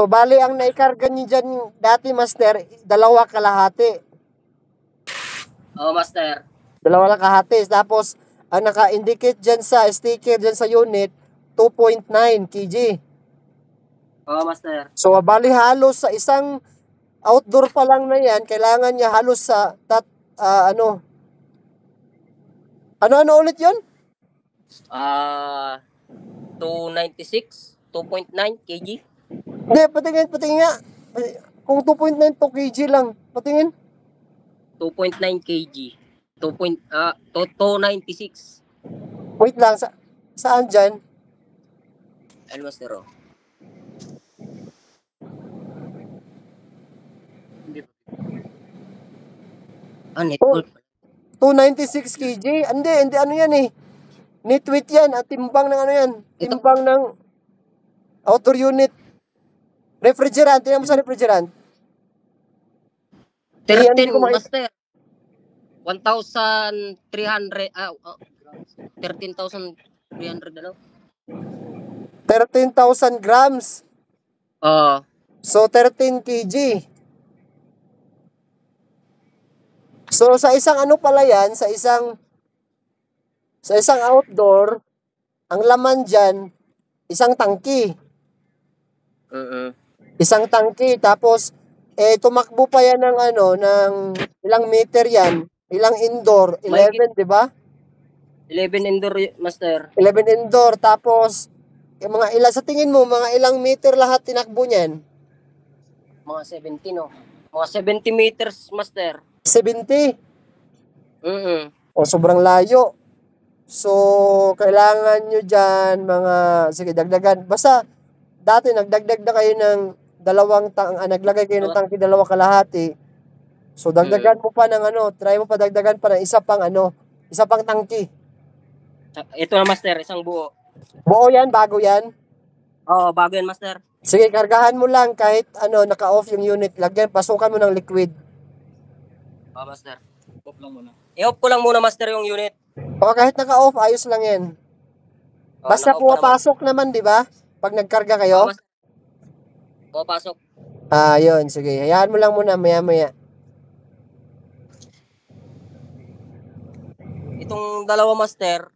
So, bali ang naikarga niyo dyan dati, master, 2.5. Oo, master. 2.5. Tapos, ang naka-indicate dyan sa sticker dyan sa unit, 2.9 kg. Oo, master. So, bali halos sa isang outdoor pa lang na yan, kailangan niya halos sa ano ulit yun? 296, 2.9 kg. Hindi, patingin nga. Kung 2.9 to kg lang, patingin. 2.9 kg. 296. Wait lang, saan dyan? Ano, master, oh? Network. 296 kg? Hindi ano yan eh. Nitwit yan at timbang ng ano yan. Ito. Timbang ng outdoor unit. Refrigerant, tingnan mo sa refrigerant. 13, Hindi ko makita. master. 1,300, 13,300 ano? 13,000 grams. So, 13 kg. So, sa isang ano pala yan, sa isang outdoor, ang laman dyan, isang tangki. Isang tangki. Tapos, tumakbo pa yan ng ilang meter yan. Ilang indoor? 11, di ba? 11 indoor, master. 11 indoor. Tapos, sa tingin mo, mga ilang meter lahat tinakbo niyan? Mga 70, no? Mga 70 meters, master. 70? O, sobrang layo. So, kailangan nyo dyan sige, dagdagan. Basta, dati nagdagdag na kayo ng naglagay kayo ng tangki 2.5. So, dagdagan mo pa ng try mo pa dagdagan pa ng isa pang tangki. Ito na, master, isang buo. Buo yan, bago yan? Oo, bago yan, master. Sige, kargahan mo lang kahit naka-off yung unit. Pasukan mo ng liquid. Master. Off lang muna. I-off ko lang muna, master, yung unit. O, kahit naka-off, ayos lang yan. Basta pumapasok naman, di ba? Pag nagkarga kayo? Pumapasok. Yun. Sige, hayaan mo lang muna, maya-maya. Itong dalawa, master,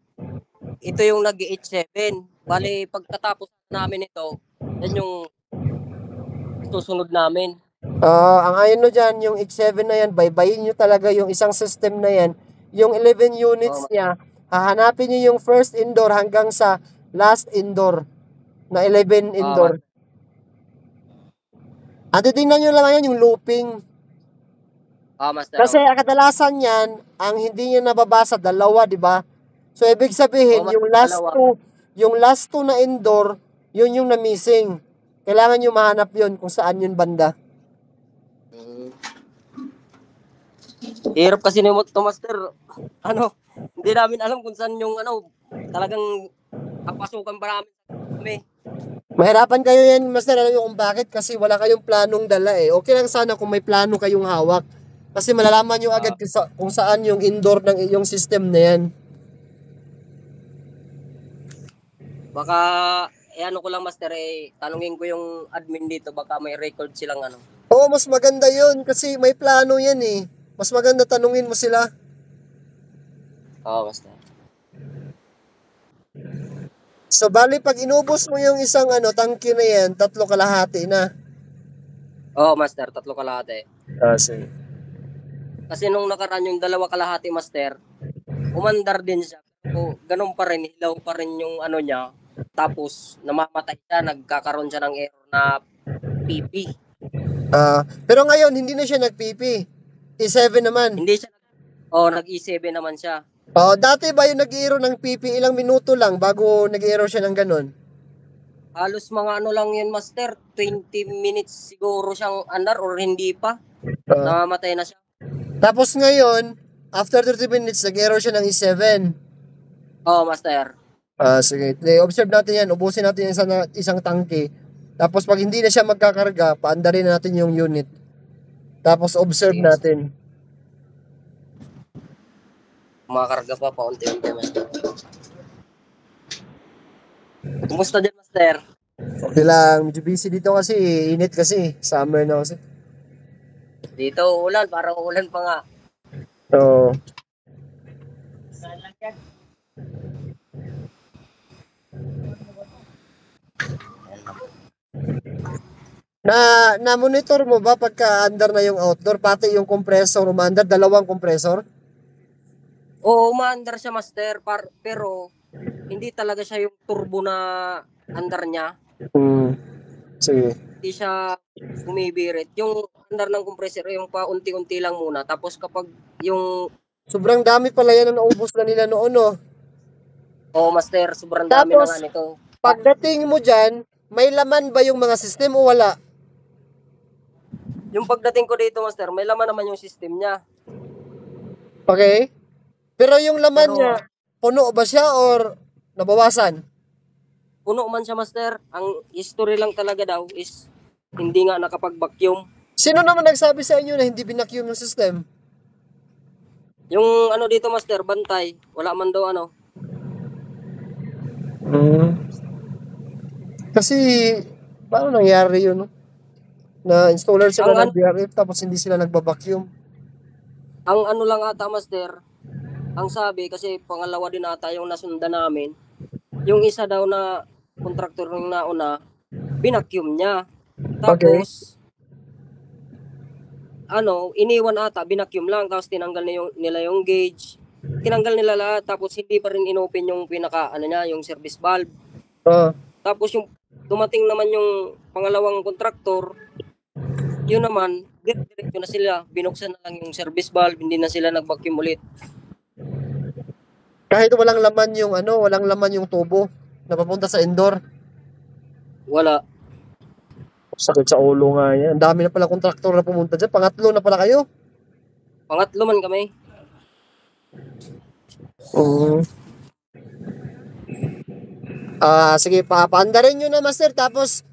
ito yung nag-H7. Bali, pagkatapos namin ito, yan yung susunod namin. Ang ayun no dyan, yung X7 na yan, baybayin nyo talaga yung isang system na yan. Yung 11 units niya, hahanapin nyo yung first indoor hanggang sa last indoor na 11 indoor. At titingnan nyo lang yan yung looping. Master. Kasi kadalasan yan, ang hindi nyo nababasa, 2, di ba? So, ibig sabihin, yung last two na indoor, yun yung na-missing. Kailangan nyo mahanap yun kung saan yun banda. Hirap kasi ni ito, master. Hindi namin alam kung saan yung talagang kapasukan para kami. Mahirapan kayo yan, master. Alam nyo kung bakit? Kasi wala kayong planong dala eh. Okay lang sana kung may plano kayong hawak. Kasi malalaman nyo agad kung saan yung indoor ng iyong system na yan. Baka, ko lang, master, tanungin ko yung admin dito, baka may record silang Oo, mas maganda yun kasi may plano yan eh. Mas maganda tanungin mo sila. Oo, master. So, bali, pag inubos mo yung isang tangki na yan, 3.5 na. Oo, master, 3.5. Sige. Kasi nung nakaraan yung 2.5, master, umandar din siya. So, ganun pa rin, hilaw pa rin yung niya. Tapos, namamatay siya, nagkakaroon siya ng error na PP. Pero ngayon, hindi na siya nag-PP. E7 naman. Hindi siya, nag-E7 naman siya. Dati ba yung nag-i-error ng PP, ilang minuto lang bago nag-i-error siya ng ganun? Halos mga lang yun, master, 20 minutes siguro siyang andar or hindi pa. Namamatay na siya. Tapos ngayon, after 30 minutes, nag-error siya ng E7. Oo, master. Sige. Observe natin yan. Ubusin natin yung isang tangke. Tapos pag hindi na siya magkakarga, paandarin natin yung unit. Tapos observe natin. Makakarga pa paunti-unti, master. Kumusta dyan, master? Okay lang, medyo busy dito kasi, init kasi, summer na kasi. Dito ulan, parang ulan pa nga. So, na monitor mo ba pagka under na yung outdoor, pati yung compressor umandar, dalawang compressor? Oo, umaandar siya, master, pero hindi talaga siya yung turbo na andar niya. Sige. Hindi siya bumibirit. Yung andar ng compressor, yung paunti-unti lang muna. Tapos kapag yung... Sobrang dami pala yan na naubos na nila noon, no? Oo, master, sobrang dami na nga Tapos, nito. pagdating mo dyan, may laman ba yung mga system o wala? Yung pagdating ko dito, master, may laman naman yung system niya. Okay? Pero yung laman Pero niya, puno ba siya or nabawasan? puno man siya, master. Ang history lang talaga daw is hindi nga nakapag-vacuum. Sino naman nagsabi sa inyo na hindi binacuum yung system? Yung ano dito, master, bantay. Wala man daw ano. Kasi, paano nangyari yun, no? Na installer Ang sila ng ano, BRF tapos hindi sila nagbabacuum. ang ano lang ata, master, ang sabi, kasi pangalawa din ata yung nasundan namin, yung isa daw na kontraktor ng nauna, binakyum niya. Okay. Tapos, ano, iniwan ata, binakyum lang, tapos tinanggal nila yung gauge, tinanggal nila lahat, tapos hindi pa rin inopen yung pinaka, ano niya, yung service valve. Uh, Tapos yung dumating naman yung pangalawang kontraktor, yun naman, diretso na sila, binuksan na lang yung service valve, hindi na sila nag-vacuum ulit. kahit walang laman yung ano, walang laman yung tubo na papunta sa indoor. Wala. Sakit sa ulo nga yan. Ang dami na pala kontraktor na pumunta dyan. Pangatlo na pala kayo. Pangatlo man kami. Sige, paandarin nyo na, master. Tapos,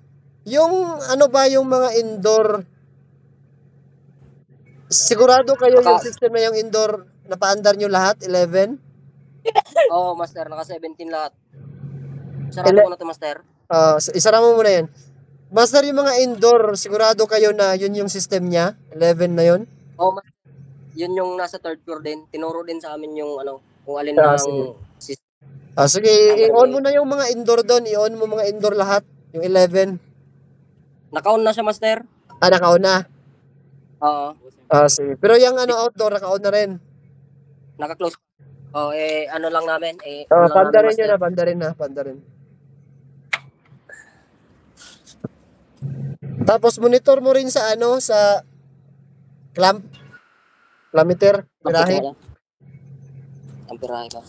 yung ano ba yung mga indoor, sigurado kayo yung system na yung indoor na paandar nyo lahat, 11? Oo, master, naka 17 lahat. Sarado ko na to, master. Isara mo muna yan. Master, yung mga indoor, sigurado kayo na yun yung system niya? 11 na yun? Oo, master. Yun yung nasa third floor din. Tinuro din sa amin yung ano, kung alin ng system. Sige, i-on mo na yung mga indoor doon. I-on mo mga indoor lahat. Yung 11. Naka-on na siya, master. Naka-on na. Oo. Sige. Pero yung ano outdoor, naka-on na rin. Naka-close. Ano lang namin, on lang namin, Pandarin master. nyo na, pandarin. Tapos monitor mo rin sa ano, sa clammeter, pirahe. Ang pirahe ka.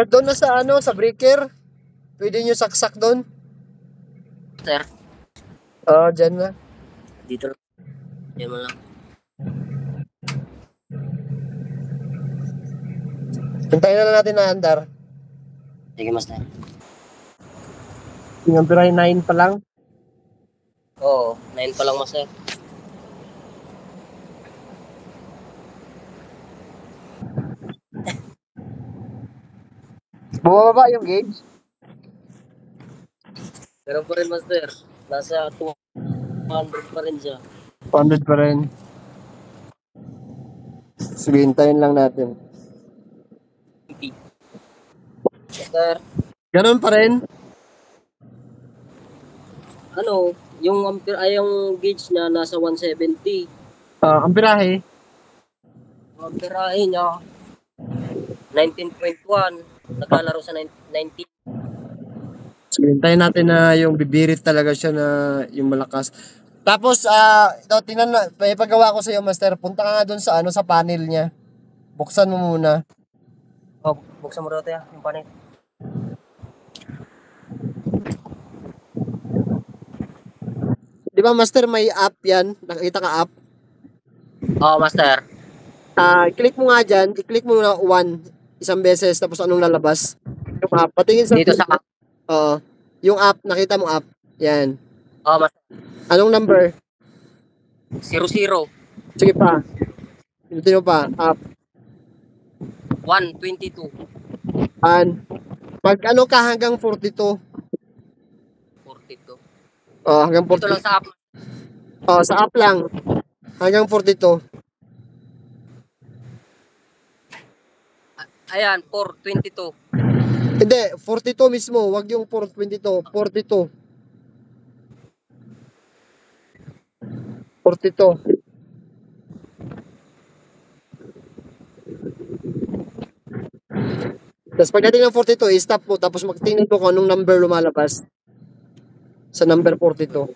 Doon na sa ano, sa breaker. Pwede nyo saksak doon. Sir? Dyan na. Dito. Yan mo lang. Hintayin na lang natin na andar. Sige, master. Yung pirahe 9 pa lang. Oo, 9 pa lang, master. Bumababa yung gauge. Pero pa rin, master. Nasa 200 pa rin siya. 200 pa rin. Sige, hintayin lang natin. Master. Ganun pa rin? Ano, yung ampere ay yung gauge niya nasa 170. Ang pirahe? Ang pirahe niya 19.1. Naglalaro sa 19. So, hintayin natin na yung bibirit talaga siya na yung malakas. Tapos, ito, tingnan na, ipagawa ko sa iyo, master. Punta ka nga dun sa, ano, sa panel niya. Buksan mo muna. Buksan mo daw tayo, yung panel. Di ba, master, may app yan? Nakita ka app? Oo, master. I-click mo nga dyan. I-click mo na 1 isang beses, tapos anong lalabas? Yung app. Patingin sa... Dito sa app. Oo. Yung app, nakita mo app. Yan. Oo, master. Anong number? 00. Sige pa. Pinutin mo pa. App. 122. Pag ano ka hanggang 42. 42. Hanggang Dito 40. lang sa app. Sa app lang. Hanggang 42. Ayan, 422. Hindi, 42 mismo. Wag yung 422. 42. 42. Tapos pagdating ng 42, i-stop mo. Tapos magtingin mo kung anong number lumalabas. Sa number 42.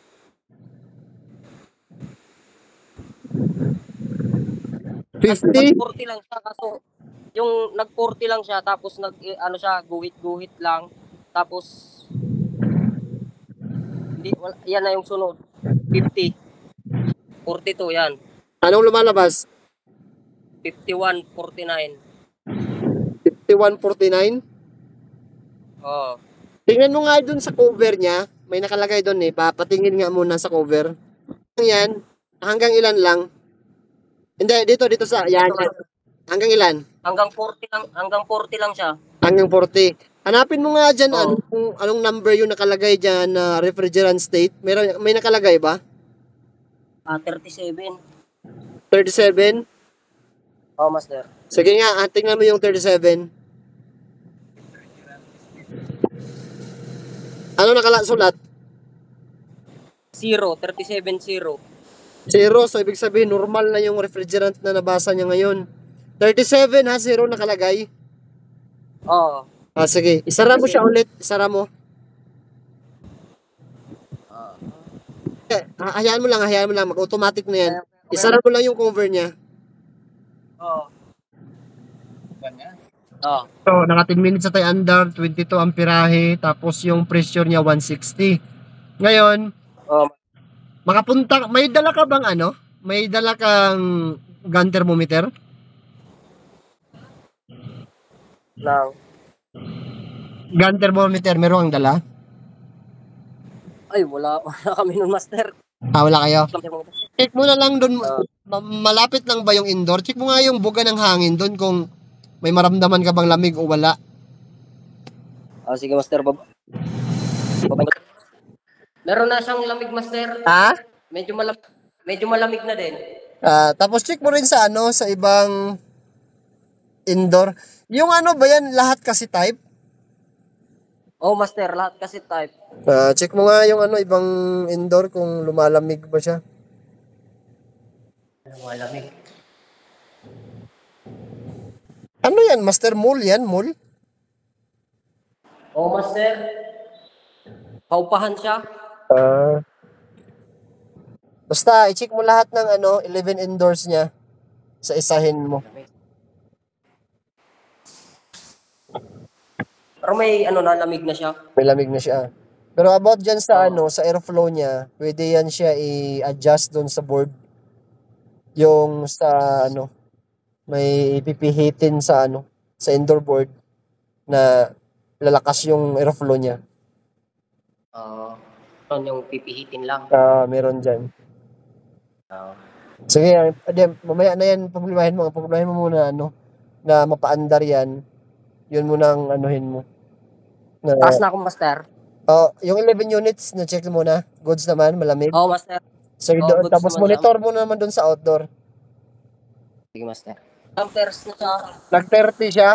50. 40 lang siya kaso yung nag-40 lang siya tapos ano siya guhit-guhit lang tapos hindi yan na yung sunod 50 42 yan Anong lumalabas? 5149 5149. oh Tingnan mo nga dun sa cover niya. May nakalagay dun Papatingin nga muna sa cover. Yan. Hanggang ilan lang? Hindi, dito sa, yan. Hanggang ilan? hanggang 40 lang siya. Hanggang 40. Hanapin mo nga dyan, Oh. anong number yung nakalagay dyan na refrigerant state. May nakalagay ba? 37 37? oh master. Sige nga, tingnan mo yung 37. Ano sulat? 37 Zero, so ibig sabihin normal na yung refrigerant na nabasa niya ngayon. 37 ha, zero nakalagay. oh Sige, isara mo siya ulit. Isara mo. Hayaan mo lang. Mag-automatic na yan. Isara mo lang yung cover niya. oh oh So, naka 10 minutes na tayo under, 22 amperahe, tapos yung pressure niya 160. Ngayon, oh makapunta, may dala ka bang May dala kang gun thermometer? lang Gun thermometer, meron kang dala? ay wala kami nun master. Wala kayo? Check mo na lang doon, malapit lang ba yung indoor? Check mo nga yung buga ng hangin doon kung may maramdaman ka bang lamig o wala. Sige master, meron na siyang lamig master. Medyo malamig na din. Tapos check mo rin sa sa ibang indoor. Yung ba yan, lahat kasi type? Oh master, lahat kasi type. Check mo nga yung ibang indoor kung lumalamig ba siya. Malamig. Ano yan, master? Mall yan, mall? Oh master, paupahan siya. Basta, i-check mo lahat ng 11 indoors niya sa isahin mo. Pero may lamig na siya. May lamig na siya. Pero about dyan sa sa airflow niya, pwede yan siya i-adjust doon sa board. Yung sa may ipipihitin sa sa indoor board na lalakas yung airflow niya. Yung pipihitin lang. Meron dyan. Sige, mamaya na yan, problemahin mo muna na mapaandar yan. Yun muna ang anuhin mo. Taas na akong master. Yung 11 units, na-check mo na. Goods naman, malamig. Oh master. So, tapos monitor mo naman doon sa outdoor. Sige master. Numbers na siya. Nag-30 siya.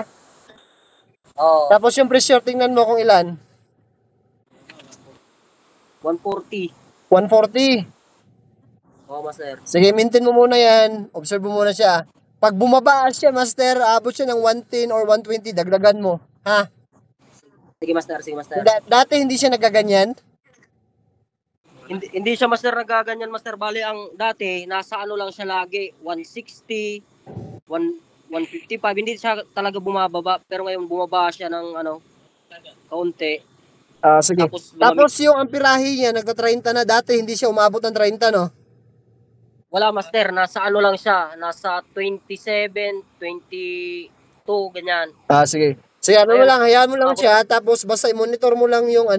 Tapos yung pressure, tingnan mo kung ilan. 140. 140. Master. Sige, maintain mo muna yan. Observe mo muna siya. Pag bumaba siya, master, abot siya ng 110 or 120, dagdagan mo. Ha? Sige master. Dati hindi siya nagaganyan? Hindi siya master nagaganyan master. Bali ang dati, nasa lang siya lagi. 160, 155. Hindi siya talaga bumababa. Pero ngayon bumaba siya ng kaunti. Sige. Tapos yung amperahe niya, nagta-30 na. Dati hindi siya umabot ng 30, no? Wala master, nasa lang siya, nasa 27, 22, ganyan. Sige. Sige, hayaan mo lang siya, tapos basta i-monitor mo lang yung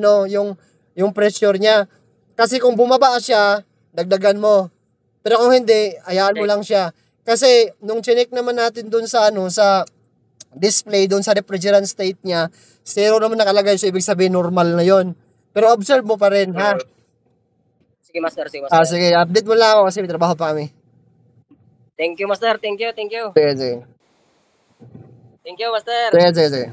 yung pressure niya. Kasi kung bumaba siya, dagdagan mo. Pero kung hindi, hayaan mo lang siya. Kasi nung chinek naman natin doon sa sa display doon sa refrigerant state niya, zero naman nakalagay, so ibig sabihin normal na 'yon. Pero observe mo pa rin, ha? Sige, Master. Sige, Master. Sige, update mo lang ako kasi may trabaho pa kami. Thank you, Master. Thank you. Sige, sige. Thank you, Master. Sige, sige, sige.